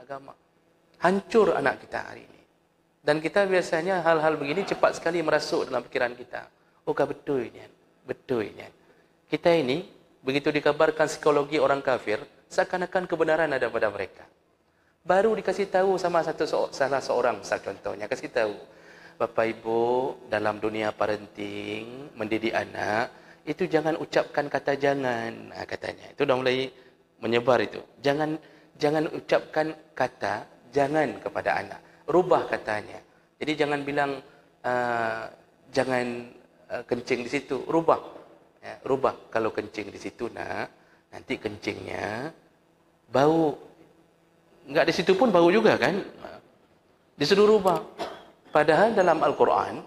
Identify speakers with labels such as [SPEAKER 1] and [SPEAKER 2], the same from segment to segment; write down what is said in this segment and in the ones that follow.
[SPEAKER 1] agama. Hancur anak kita hari ini. Dan kita biasanya hal-hal begini cepat sekali merasuk dalam pikiran kita. Oh, betul ini. Betul ini. Kita ini, begitu dikabarkan psikologi orang kafir, seakan-akan kebenaran ada pada mereka. Baru dikasih tahu sama salah seorang, contohnya, kasih tahu. Bapak Ibu, dalam dunia parenting, mendidik anak, itu jangan ucapkan kata jangan, katanya. Itu dah mulai menyebar itu. Jangan ucapkan kata jangan kepada anak. Rubah katanya. Jadi jangan bilang jangan kencing di situ. Rubah. Ya, rubah. Kalau kencing di situ nak, nanti kencingnya bau. Enggak di situ pun bau juga kan? Disuruh rubah. Padahal dalam Al-Quran,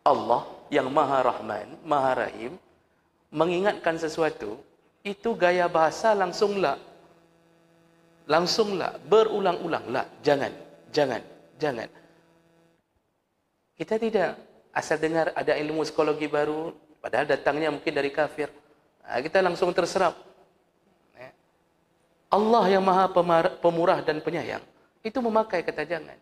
[SPEAKER 1] Allah yang Maha Rahman, Maha Rahim, mengingatkan sesuatu, itu gaya bahasa langsunglah. Langsunglah, berulang-ulang. Lah, jangan. Kita tidak asal dengar ada ilmu psikologi baru, padahal datangnya mungkin dari kafir. Kita langsung terserap. Allah yang Maha Pemurah dan Penyayang, itu memakai kata jangan.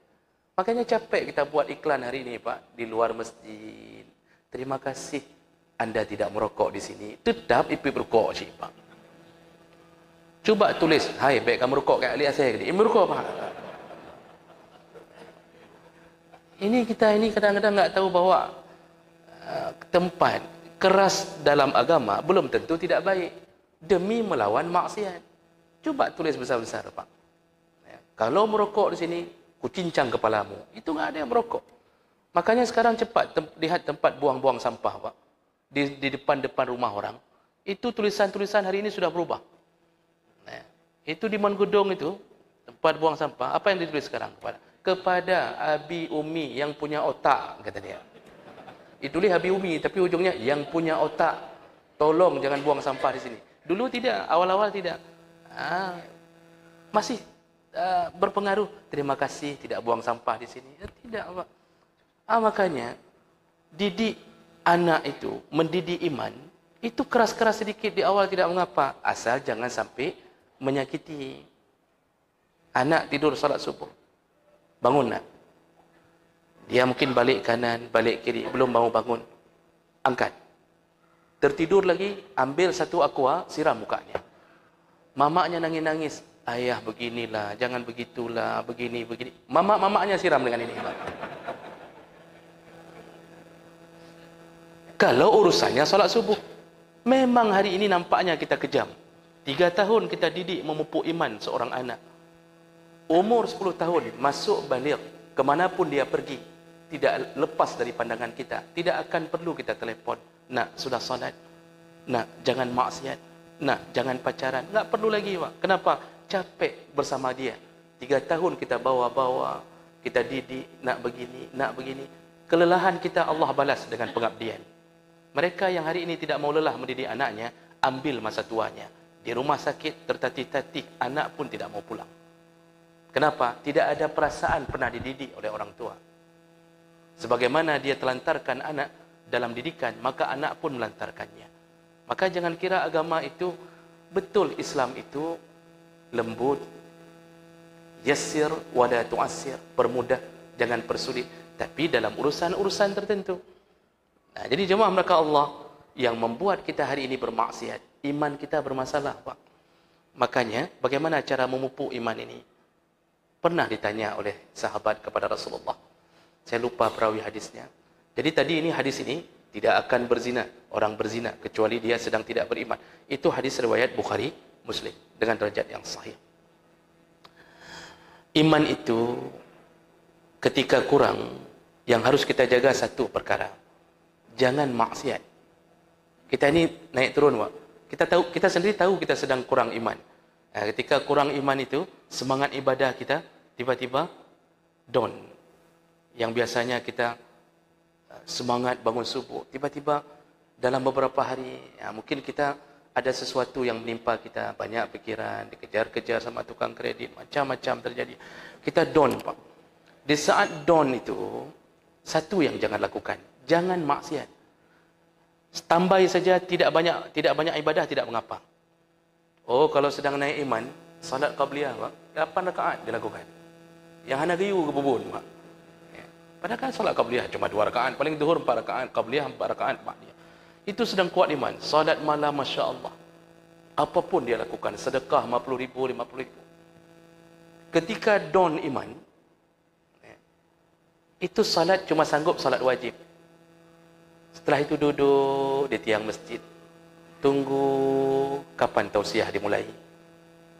[SPEAKER 1] Makanya capek kita buat iklan hari ini, Pak, di luar masjid. Terima kasih Anda tidak merokok di sini. Tetap ipip rokok sih, Pak. Cuba tulis, hai, baik kamu rokok kayak alias saya ini. Merokok, Pak. Kita ini kadang-kadang nggak tahu bahwa tempat keras dalam agama belum tentu tidak baik. Demi melawan maksiat. Coba tulis besar-besar, Pak. Ya, kalau merokok di sini, kucincang kepalamu. Itu nggak ada yang merokok. Makanya sekarang cepat lihat tempat buang-buang sampah, Pak. Di depan-depan rumah orang. Itu tulisan-tulisan hari ini sudah berubah. Nah, itu di Manggudong itu, tempat buang sampah. Apa yang ditulis sekarang? Kepada Abi Umi yang punya otak, kata dia. Ditulis Abi Umi, tapi ujungnya yang punya otak. Tolong jangan buang sampah di sini. Dulu tidak, awal-awal tidak. Masih berpengaruh. Terima kasih tidak buang sampah di sini. Tidak, Pak. Makanya didik anak itu, mendidik iman, itu keras-keras sedikit di awal tidak mengapa. Asal jangan sampai menyakiti. Anak tidur salat subuh. Bangun nak. Dia mungkin balik kanan, balik kiri, belum mau bangun. Angkat. Tertidur lagi, ambil satu aqua, siram mukanya. Mamaknya nangis-nangis. Ayah beginilah, jangan begitulah, begini. Mamaknya siram dengan ini. Kalau urusannya salat subuh. Memang hari ini nampaknya kita kejam. 3 tahun kita didik memupuk iman seorang anak. Umur 10 tahun, masuk balik, kemanapun dia pergi, tidak lepas dari pandangan kita. Tidak akan perlu kita telefon. Nak, sudah salat. Nak, jangan maksiat. Nak, jangan pacaran. Nggak perlu lagi, Pak. Kenapa? Capek bersama dia. 3 tahun kita bawa-bawa, kita didik, nak begini. Kelelahan kita Allah balas dengan pengabdian. Mereka yang hari ini tidak mau lelah mendidik anaknya, ambil masa tuanya. Di rumah sakit, tertatih-tatih, anak pun tidak mau pulang. Kenapa? Tidak ada perasaan pernah dididik oleh orang tua. Sebagaimana dia telantarkan anak dalam didikan, maka anak pun melantarkannya. Maka jangan kira agama itu, betul Islam itu lembut, yassir wala tu'assir, permudah, jangan persulit. Tapi dalam urusan-urusan tertentu. Nah, jadi jemaah mereka Allah yang membuat kita hari ini bermaksiat, iman kita bermasalah, Pak. Makanya bagaimana cara memupuk iman ini? Pernah ditanya oleh sahabat kepada Rasulullah. Saya lupa perawi hadisnya. Jadi tadi ini hadis ini tidak akan berzina, orang berzina kecuali dia sedang tidak beriman. Itu hadis riwayat Bukhari, Muslim dengan derajat yang sahih. Iman itu ketika kurang, yang harus kita jaga satu perkara. Jangan maksiat. Kita ini naik turun, Pak. Kita sendiri tahu kita sedang kurang iman. Nah, ketika kurang iman itu, semangat ibadah kita tiba-tiba down. Yang biasanya kita semangat bangun subuh, tiba-tiba dalam beberapa hari, mungkin kita ada sesuatu yang menimpa kita, banyak pikiran, dikejar-kejar sama tukang kredit, macam-macam terjadi. Kita down, Pak. Di saat down itu, satu yang jangan lakukan, jangan maksiat. Standby saja, tidak banyak ibadah, tidak mengapa. Oh, kalau sedang naik iman, salat qabliyah, Pak, 8 rakaat dilakukan. Yang hana gayu ke bubun, Mak. Padahal kan solat qabliyah cuma 2 rakaat, paling zuhur 4 rakaat, qabliyah 4 rakaat, ba'diyah. Itu sedang kuat iman. Solat malam, Masya Allah. Apapun dia lakukan, sedekah 50,000, 50,000. Ketika dawn iman, itu salat cuma sanggup salat wajib. Setelah itu duduk di tiang masjid, tunggu kapan tausiah dimulai.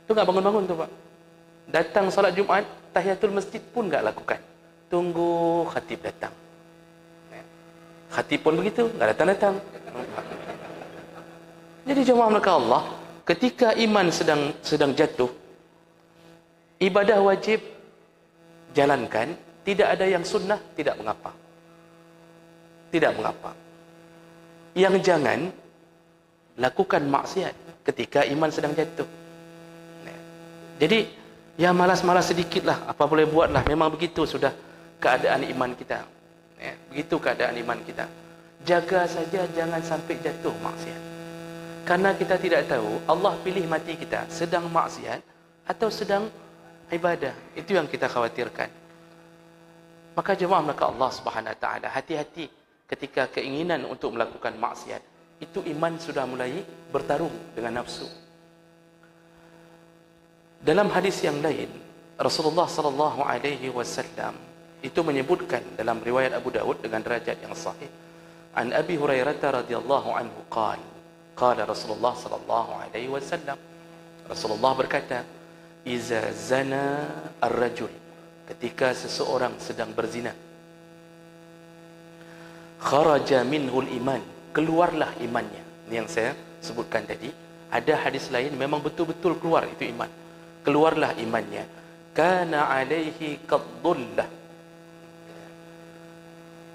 [SPEAKER 1] Itu enggak bangun-bangun tu, Pak. Datang salat Jumaat, tahiyatul masjid pun enggak lakukan. Tunggu khatib datang. Khatib pun begitu, enggak datang-datang. Jadi jemaah maka Allah, ketika iman sedang jatuh, ibadah wajib jalankan, tidak ada yang sunnah, tidak mengapa. Tidak mengapa. Yang jangan lakukan maksiat ketika iman sedang jatuh. Jadi ya malas-malas sedikitlah, apa boleh buatlah. Memang begitu sudah keadaan iman kita. Begitu keadaan iman kita. Jaga saja jangan sampai jatuh maksiat. Karena kita tidak tahu Allah pilih mati kita sedang maksiat atau sedang ibadah. Itu yang kita khawatirkan. Maka jemaah maka Allah Subhanahu wa taala, hati-hati ketika keinginan untuk melakukan maksiat. Itu iman sudah mulai bertarung dengan nafsu. Dalam hadis yang lain, Rasulullah sallallahu alaihi wasallam itu menyebutkan dalam riwayat Abu Daud dengan derajat yang sahih, an Abi Hurairah radhiyallahu anhu qala Rasulullah sallallahu alaihi wasallam, Rasulullah berkata, iza zana ar-rajul, ketika seseorang sedang berzina, kharaja minhul iman, keluarlah imannya. Ini yang saya sebutkan tadi. Ada hadis lain memang betul-betul keluar itu iman. Keluarlah imannya. Kana alaihi qadullah.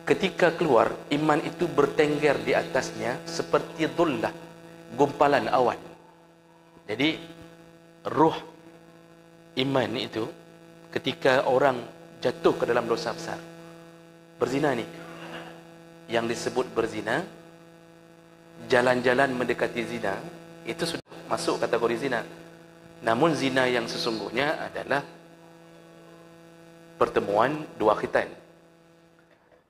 [SPEAKER 1] Ketika keluar, iman itu bertengger di atasnya seperti dhullah, gumpalan awan. Jadi ruh iman itu ketika orang jatuh ke dalam dosa besar, berzina ni, yang disebut berzina, jalan-jalan mendekati zina, itu sudah masuk kategori zina. Namun zina yang sesungguhnya adalah pertemuan dua khitan.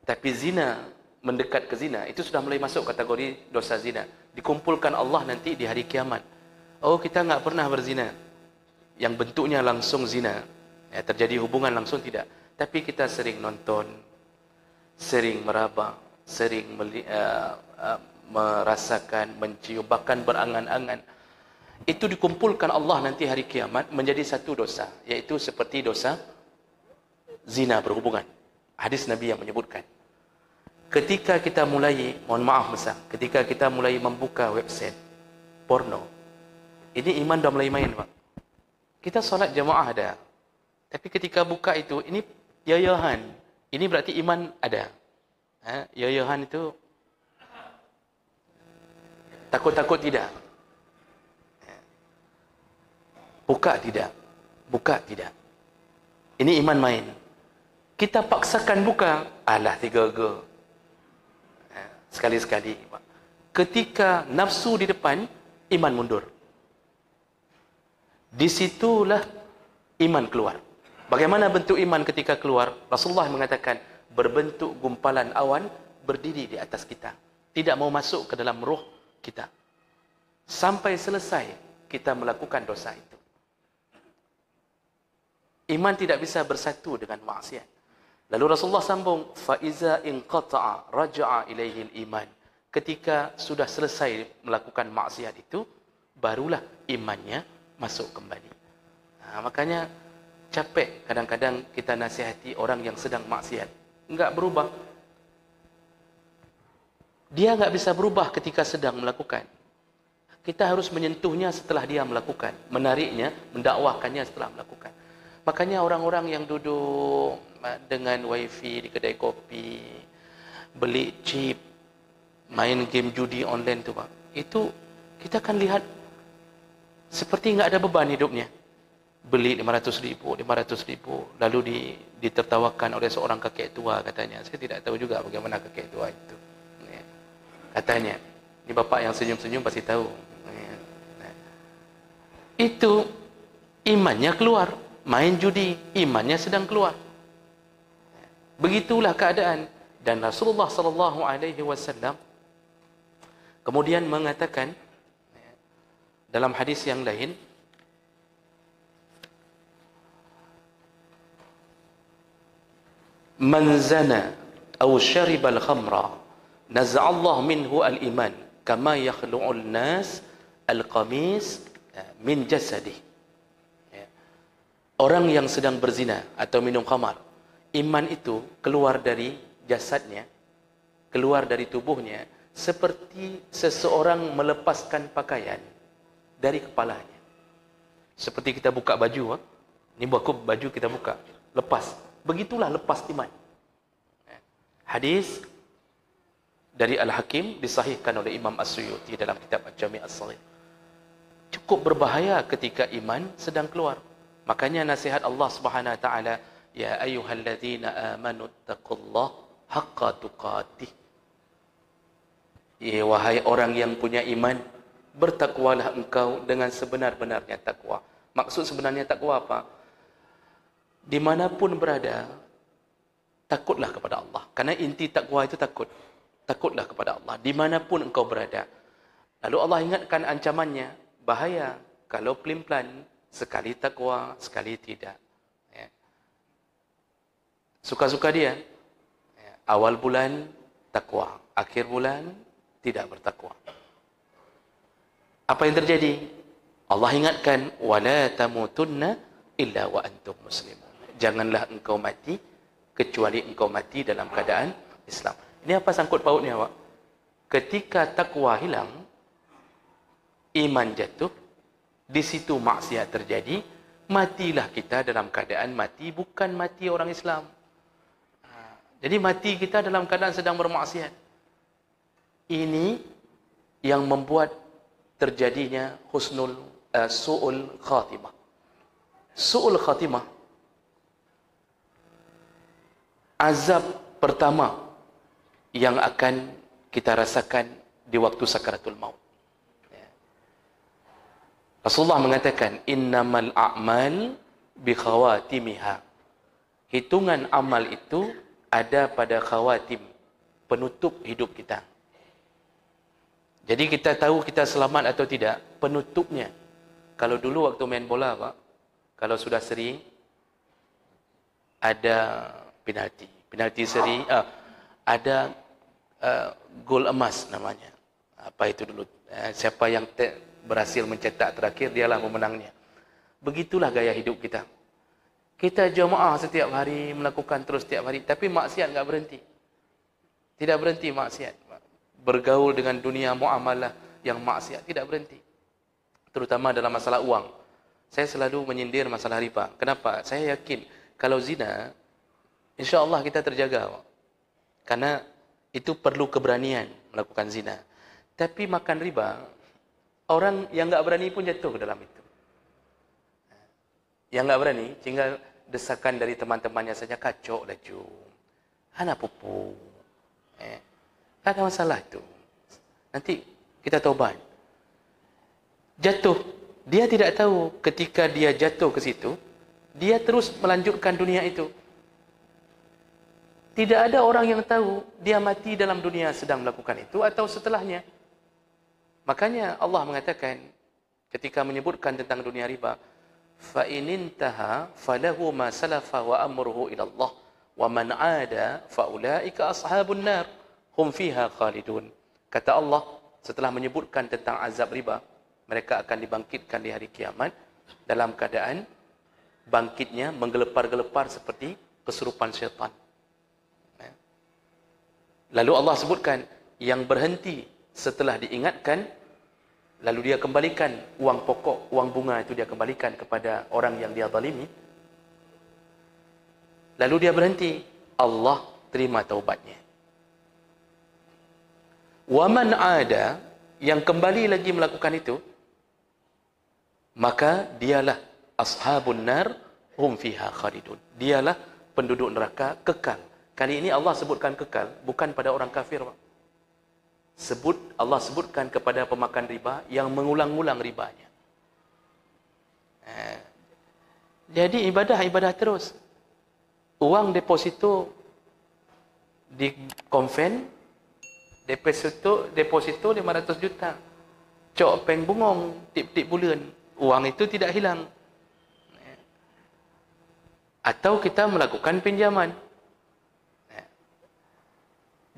[SPEAKER 1] Tapi zina mendekat ke zina itu sudah mulai masuk kategori dosa zina. Dikumpulkan Allah nanti di hari kiamat. Oh, kita enggak pernah berzina yang bentuknya langsung zina, ya, terjadi hubungan langsung tidak. Tapi kita sering nonton, sering meraba, sering merasakan, mencium, bahkan berangan-angan. Itu dikumpulkan Allah nanti hari kiamat menjadi satu dosa, yaitu seperti dosa zina berhubungan. Hadis Nabi yang menyebutkan. Ketika kita mulai, mohon maaf besar, ketika kita mulai membuka website porno, ini iman dah mulai main, Pak. Kita solat jamaah ada, tapi ketika buka itu, ini yayahan. Ini berarti iman ada. Yayahan itu takut-takut tidak. Buka tidak. Buka tidak. Ini iman main. Kita paksakan buka, alah 3G. Sekali-sekali. Ketika nafsu di depan, iman mundur. Disitulah iman keluar. Bagaimana bentuk iman ketika keluar? Rasulullah mengatakan, berbentuk gumpalan awan berdiri di atas kita. Tidak mau masuk ke dalam ruh kita. Sampai selesai kita melakukan dosa itu. Iman tidak bisa bersatu dengan maksiat. Lalu Rasulullah sambung, فَإِذَا إِنْقَطَعَ رَجَعَ إِلَيْهِ الْإِمَانِ. Ketika sudah selesai melakukan maksiat itu, barulah imannya masuk kembali. Makanya capek kadang-kadang kita nasihati orang yang sedang maksiat. Enggak berubah. Dia enggak bisa berubah ketika sedang melakukan. Kita harus menyentuhnya setelah dia melakukan. Menariknya, mendakwahkannya setelah melakukan. Makanya orang-orang yang duduk dengan wifi di kedai kopi, beli chip, main game judi online tu, Pak. Itu kita akan lihat seperti enggak ada beban hidupnya. Beli 500,000, lalu ditertawakan oleh seorang kakek tua katanya. Saya tidak tahu juga bagaimana kakek tua itu. Katanya, ini bapak yang senyum-senyum pasti tahu. Itu imannya keluar. main judi, imannya sedang keluar. Begitulah keadaan. Dan Rasulullah sallallahu alaihi wasallam kemudian mengatakan dalam hadis yang lain, man zana aw syariba al-khamra naz'allahu minhu al-iman kama yakhlu'ul nas al-qamis min jasadih. Orang yang sedang berzina atau minum khamar, iman itu keluar dari jasadnya, keluar dari tubuhnya, seperti seseorang melepaskan pakaian dari kepalanya. Seperti kita buka baju, ini baju kita buka, lepas. Begitulah lepas iman. Hadis dari Al-Hakim disahihkan oleh Imam As-Suyuti dalam kitab Al-Jami' As-Saghir. Cukup berbahaya ketika iman sedang keluar. Makanya nasihat Allah Subhanahu wa taala, ya ayyuhalladzina amanu taqullaha haqqa tuqatih. Ya wahai orang yang punya iman, bertakwalah engkau dengan sebenar-benarnya takwa. Maksud sebenarnya takwa apa? Dimanapun berada, takutlah kepada Allah. Karena inti takwa itu takut. Takutlah kepada Allah dimanapun engkau berada. Lalu Allah ingatkan ancamannya, bahaya kalau pelin-pelan, sekali takwa, sekali tidak. Ya. Suka-suka dia. Ya. Awal bulan takwa, akhir bulan tidak bertakwa. Apa yang terjadi? Allah ingatkan, wala tamutunna illa wa antum muslimun. Janganlah engkau mati kecuali engkau mati dalam keadaan Islam. Ini apa sangkut pautnya, Pak? Ketika takwa hilang, iman jatuh, di situ maksiat terjadi, matilah kita dalam keadaan mati, bukan mati orang Islam. Jadi mati kita dalam keadaan sedang bermaksiat. Ini yang membuat terjadinya su'ul khatimah. Su'ul khatimah, azab pertama yang akan kita rasakan di waktu sakaratul maut. Rasulullah mengatakan, innamal a'mal bi khawatimiha. Hitungan amal itu ada pada khawatim, penutup hidup kita. Jadi kita tahu kita selamat atau tidak, penutupnya. Kalau dulu waktu main bola, Pak, kalau sudah seri, ada penalti. Penalti seri, ada gol emas namanya. Apa itu dulu? Siapa yang berhasil mencetak terakhir, dialah pemenangnya. Begitulah gaya hidup kita. Kita jemaah setiap hari, melakukan terus setiap hari, tapi maksiat enggak berhenti. Tidak berhenti maksiat. Bergaul dengan dunia muamalah yang maksiat, tidak berhenti. Terutama dalam masalah uang. Saya selalu menyindir masalah riba. Kenapa? Saya yakin kalau zina, insya-Allah kita terjaga. Karena itu perlu keberanian melakukan zina. Tapi makan riba, orang yang enggak berani pun jatuh ke dalam itu. Yang enggak berani, tinggal desakan dari teman-temannya saja, kacau laju. Anak pupu. Tak ada masalah itu. Nanti kita taubat. Jatuh. Dia tidak tahu ketika dia jatuh ke situ, dia terus melanjutkan dunia itu. Tidak ada orang yang tahu dia mati dalam dunia sedang melakukan itu atau setelahnya. Makanya Allah mengatakan ketika menyebutkan tentang dunia riba, fa inintaha falahu ma salafa wa amruhu ila Allah wa man 'ada fa ulaika ashabun nar hum fiha khalidun. Kata Allah setelah menyebutkan tentang azab riba, mereka akan dibangkitkan di hari kiamat dalam keadaan bangkitnya menggelepar-gelepar seperti kesurupan syaitan. Lalu Allah sebutkan yang berhenti setelah diingatkan, lalu dia kembalikan uang pokok, uang bunga itu dia kembalikan kepada orang yang dia zalimi. Lalu dia berhenti, Allah terima taubatnya. Wa man 'ada, yang kembali lagi melakukan itu, maka dialah ashabun nar hum fiha khalidun. Dialah penduduk neraka kekal. Kali ini Allah sebutkan kekal bukan pada orang kafir. Allah sebutkan kepada pemakan riba yang mengulang-ulang ribanya. Jadi ibadah terus. Uang deposito di konven, deposito 500 juta. Cok peng bungong tip-tip bulan. Uang itu tidak hilang. Atau kita melakukan pinjaman.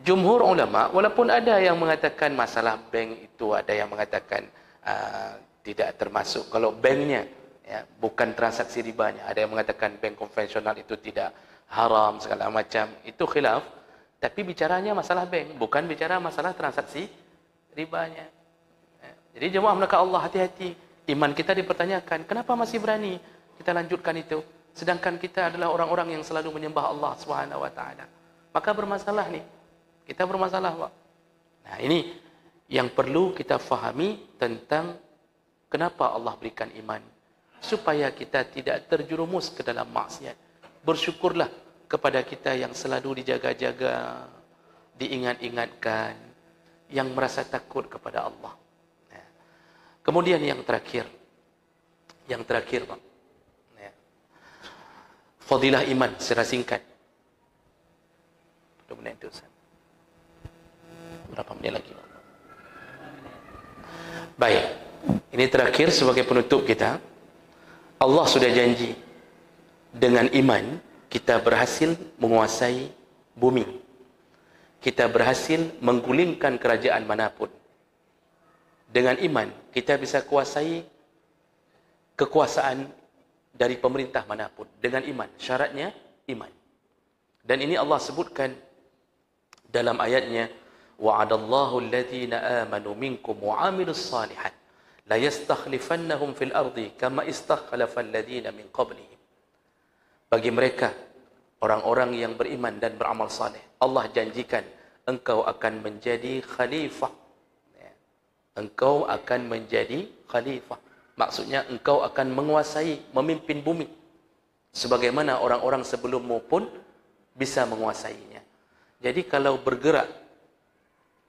[SPEAKER 1] Jumhur ulama, walaupun ada yang mengatakan masalah bank itu, ada yang mengatakan tidak termasuk kalau banknya ya, bukan transaksi ribanya, ada yang mengatakan bank konvensional itu tidak haram segala macam, itu khilaf. Tapi bicaranya masalah bank, bukan bicara masalah transaksi ribanya. Jadi jemaah melakukan Allah, hati-hati. Iman kita dipertanyakan, kenapa masih berani kita lanjutkan itu, sedangkan kita adalah orang-orang yang selalu menyembah Allah Subhanahu wa taala. Maka bermasalah nih. Kita bermasalah, Pak. Nah, ini yang perlu kita fahami tentang kenapa Allah berikan iman. Supaya kita tidak terjerumus ke dalam maksiat. Bersyukurlah kepada kita yang selalu dijaga-jaga, diingat-ingatkan, yang merasa takut kepada Allah. Nah, kemudian yang terakhir. Yang terakhir, Pak. Nah, fadilah iman secara singkat. Menit itu, Ustaz. Berapa menit lagi? Baik. Ini terakhir sebagai penutup kita. Allah sudah janji dengan iman kita berhasil menguasai bumi. Kita berhasil menggulingkan kerajaan manapun. Dengan iman kita bisa kuasai kekuasaan dari pemerintah manapun. Dengan iman. Syaratnya iman. Dan ini Allah sebutkan dalam ayatnya, wa'adallahu alladhina amanu minkum wa 'amilus shalihat la yastakhlifannahum fil ardi kama istakhlafa alladhina min qablihim. Bagi mereka orang-orang yang beriman dan beramal saleh, Allah janjikan engkau akan menjadi khalifah. Engkau akan menjadi khalifah. Maksudnya engkau akan menguasai, memimpin bumi sebagaimana orang-orang sebelummu pun bisa menguasainya. Jadi kalau bergerak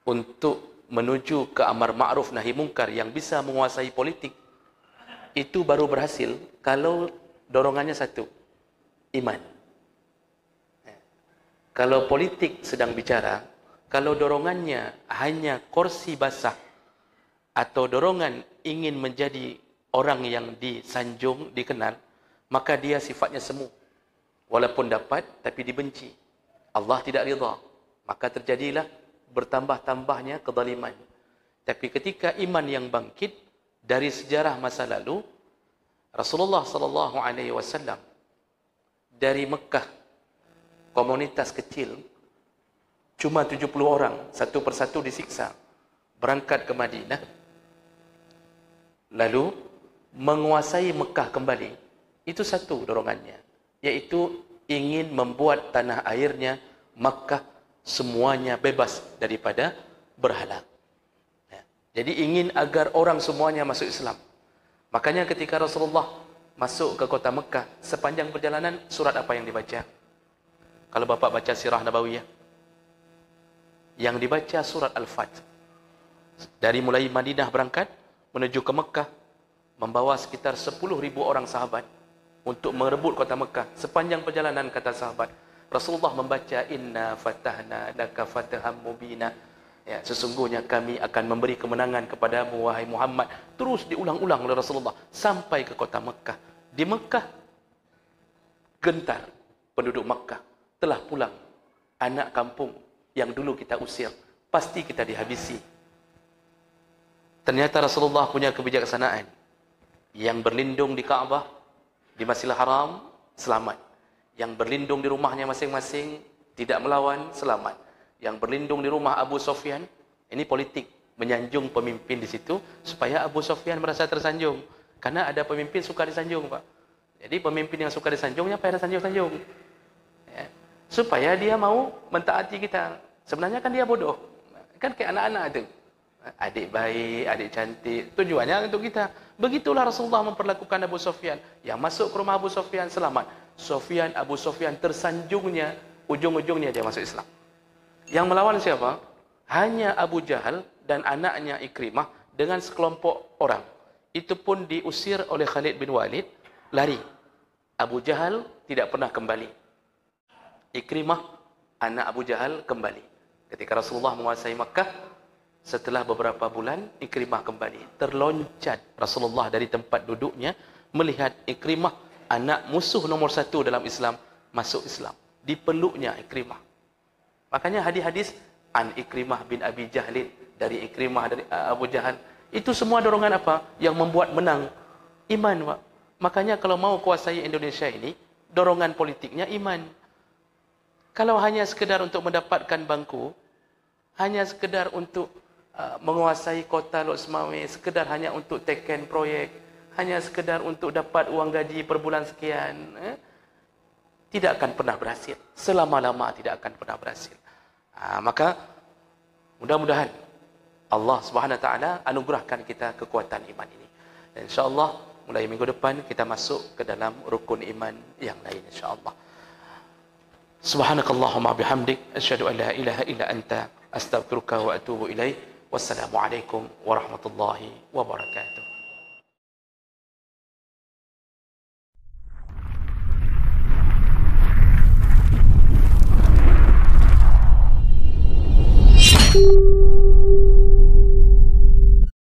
[SPEAKER 1] untuk menuju ke amar ma'ruf nahi mungkar yang bisa menguasai politik, itu baru berhasil kalau dorongannya satu, iman. Kalau politik sedang bicara, kalau dorongannya hanya kursi basah atau dorongan ingin menjadi orang yang disanjung, dikenal, maka dia sifatnya semu. Walaupun dapat, tapi dibenci. Allah tidak ridha. Maka terjadilah bertambah-tambahnya kezaliman. Tapi ketika iman yang bangkit dari sejarah masa lalu, Rasulullah sallallahu alaihi wasallam dari Mekah, komunitas kecil, cuma 70 orang, satu persatu disiksa, berangkat ke Madinah, lalu menguasai Mekah kembali. Itu satu dorongannya, yaitu ingin membuat tanah airnya Makkah semuanya bebas daripada berhala. Jadi ingin agar orang semuanya masuk Islam. Makanya ketika Rasulullah masuk ke kota Mekah, sepanjang perjalanan surat apa yang dibaca? Kalau Bapak baca Sirah Nabawiyah, yang dibaca surat Al-Fat. Dari mulai Madinah berangkat menuju ke Mekah, membawa sekitar 10.000 orang sahabat untuk merebut kota Mekah. Sepanjang perjalanan kata sahabat, Rasulullah membaca inna fatahna laka fatahan mubina. Ya, sesungguhnya kami akan memberi kemenangan kepadamu wahai Muhammad. Terus diulang-ulang oleh Rasulullah sampai ke kota Mekah. Di Mekah gentar penduduk Mekah telah pulang. Anak kampung yang dulu kita usir pasti kita dihabisi. Ternyata Rasulullah punya kebijaksanaan. Yang berlindung di Ka'bah, di Masjidil Haram, selamat. Yang berlindung di rumahnya masing-masing, tidak melawan, selamat. Yang berlindung di rumah Abu Sufyan, ini politik, menyanjung pemimpin di situ, supaya Abu Sufyan merasa tersanjung. Karena ada pemimpin suka disanjung, Pak. Jadi pemimpin yang suka disanjungnya, apa yang sanjung-sanjung? Ya. Supaya dia mau mentaati kita. Sebenarnya kan dia bodoh. Kan kayak anak-anak itu. Adik baik, adik cantik, tujuannya untuk kita. Begitulah Rasulullah memperlakukan Abu Sufyan. Yang masuk ke rumah Abu Sufyan selamat. Abu Sufyan tersanjungnya, ujung-ujungnya dia masuk Islam. Yang melawan siapa? Hanya Abu Jahal dan anaknya Ikrimah dengan sekelompok orang. Itu pun diusir oleh Khalid bin Walid, lari. Abu Jahal tidak pernah kembali. Ikrimah, anak Abu Jahal, kembali. Ketika Rasulullah menguasai Makkah, setelah beberapa bulan, Ikrimah kembali. Terloncat Rasulullah dari tempat duduknya, melihat Ikrimah, anak musuh nomor 1 dalam Islam, masuk Islam. Dipeluknya Ikrimah. Makanya hadis-hadis an Ikrimah bin Abi Jahlin, dari Ikrimah dari Abu Jahal, itu semua dorongan apa? Yang membuat menang iman, Pak. Makanya kalau mau kuasai Indonesia ini, dorongan politiknya iman. Kalau hanya sekedar untuk mendapatkan bangku, hanya sekedar untuk menguasai kota Lok Semawe, sekedar hanya untuk teken proyek, hanya sekedar untuk dapat uang gaji per bulan sekian, tidak akan pernah berhasil. Selama-lama tidak akan pernah berhasil. Maka mudah-mudahan Allah Subhanahu Wa Taala anugerahkan kita kekuatan iman ini. Dan insya-Allah mulai minggu depan kita masuk ke dalam rukun iman yang lain insya-Allah. Subhanakallahumma bihamdik asyhadu an la ilaha illa anta astaghfiruka wa atubu ilaik. Wassalamualaikum warahmatullahi wabarakatuh.